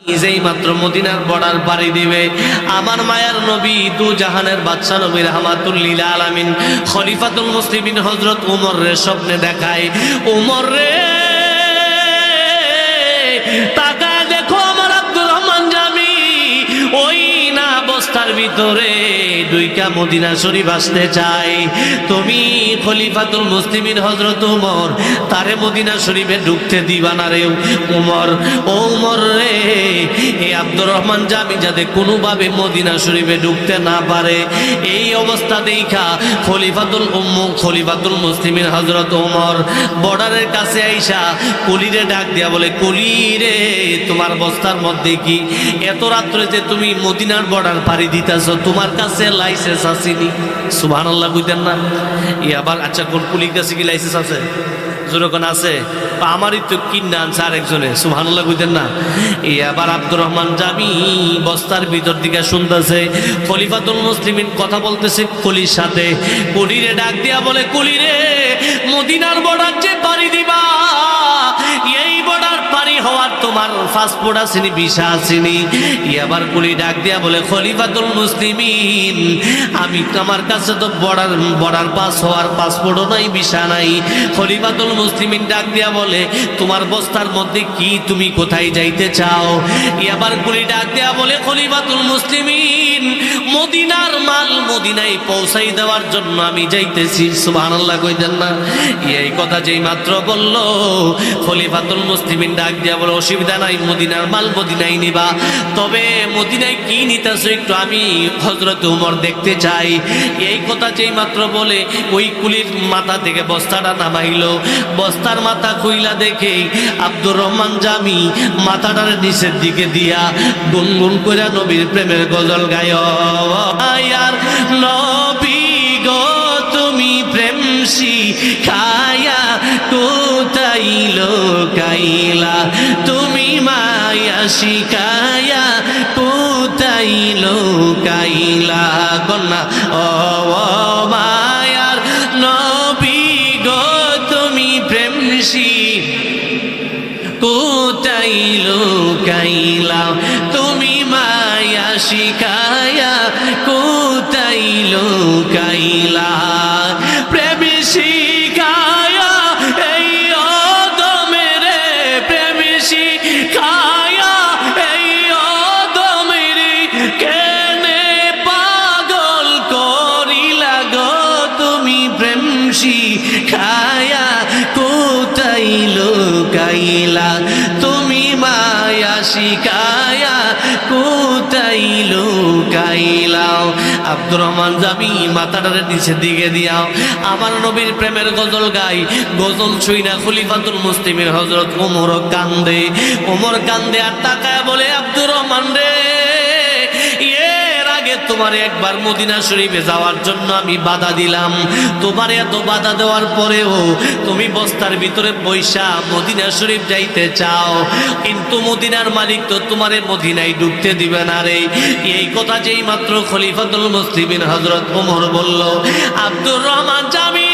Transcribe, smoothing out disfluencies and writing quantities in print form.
যেই মাত্র মদিনার বর্ডার পাড়ি দিবে, আমার মায়ার নবী দু জাহানের বাদশা নবী রাহমাতুল লিল আলামিন খলিফাতুল মুসলিমিন হযরত ওমর রে স্বপ্নে দেখায়, ওমর রে তাকায় দেখো আমার আব্দুর রহমান জামি ওই না বস্তার ভিতরে দুইটা মদিনা শরীফ আসতে চায়, তুমি খলিফাতুল মুসলিমিন হযরত ওমর তারে মদিনা শরীফে ঢুকতে দিবা না রে ওমর। ও ওমর রে, এই আব্দুর রহমান জামি যাতে কোনোভাবে মদিনা শরীফে ঢুকতে না পারে, এই অবস্থা দেখা খলিফাতুল মুসলিমিন হযরত ওমর বর্ডারের কাছে আইসা কুলিরে ডাক দিয়া বলে, কুলি রে তোমার বস্তার মধ্যে কি এত রাত্রে যে তুমি মদিনার বর্ডার পাড়ি দিতেছ, তোমার কাছে লাইসেন্স আসেনি? সুবহানাল্লাহ কইতেন না? আবার আচ্ছা কোন কুলির কাছে কি লাইসেন্স আছে? যেরকম আছে আমারই তো কিনা আনছে আরেকজনে। সুবহানাল্লাহ কইতেন না? আবার আব্দুর রহমান জামি বস্তার ভিতর দিকে শুনতেছে খলিফাতুল মুসলিমিন কথা বলতেছে কুলির সাথে, কুলিরে ডাক দিয়া বলে, কুলিরে মদিনার বর্ডার যে পাড়ি দিবা, এই বর্ডার পাড়ি হওয়ার তোমার পাসপোর্ট আসেনি, ভিসা আসেনি? আবার কুলি ডাক দিয়া বলে, খলিফাতুল মুসলিমিন আমি আমার কাছে তো বর্ডার পাস হওয়ার পাসপোর্টও নাই, ভিসা নাই। খলিফাতুল মুসলিমিন ডাক দিয়া বলে, তোমার বস্তার মধ্যে কি, তুমি কোথায় যাইতে চাও? আবার কুলি ডাক দিয়া বলে, খলিফাতুল মুসলিমিন মদিনার মাল মদিনায় পৌঁছাই দেওয়ার জন্য আমি যাইতেছি। সুবহানাল্লাহ কইতেন না? এই কথা যেই মাত্র বলল খলিফাতুল মুসলিমিন ডাক দিয়া বলে, অসুবিধা নাই, মদিনার মাল মদিনায় নিবা, তবে মদিনায় কি নিতেছো একটু আমি হযরত ওমর দেখতে চাই। এই কথা যেই মাত্র বলে ওই কুলির মাথা থেকে বস্তাটা নামাইলো, বস্তার মাথা খুইলা দেখে আব্দুর রহমান জামি মাথাটার নিচের দিকে দিয়া গুনগুন করে নবীর প্রেমের গজল গায়, আর নবী গো তুমি প্রেম শিখায়া কোথায় লোকাইলা, তুমি মায়া শিখায়া কোথায় লোকাইলা, কন্যা ও মায়ার নবী গো তুমি প্রেম কোথায় লোকাইলা, তুমি মায়া শিখায়া কোথায় লোকাইলা, প্রেম শিখায়া এই অদমেরে, প্রেম শিখায়া এই অদমেরে কেনে পাগল করিলা গো, তুমি প্রেম শিখায়া কোথায় লোকাইলা, তুমি মায়া শিখায়া কোথায় লোকাইলা। আব্দুর রহমান জামি মাথাটার নিচের দিকে দিয়াও আমার নবীর প্রেমের গজল গাই, গজল ছুই না খলিফাতুল মুসলিমিন হযরত ওমর কান্দে, ওমর কান্দে আর তাকায় বলে, আব্দুর রহমান রে, এর আগে তোমার একবার মদিনা শরীফে যাওয়ার জন্য আমি বাধা দিলাম, তোমার এত বাধা দেওয়ার পরেও তুমি বস্তার ভিতরে বৈশা মদিনা শরীফ যাইতে চাও, কিন্তু মদিনার মালিক তো তোমারে মদিনায় ঢুকতে দিবে না রে। এই কথা যেই মাত্র খলিফাতুল মুসলিমিন হযরত ওমর বলল, আব্দুর রহমান জামি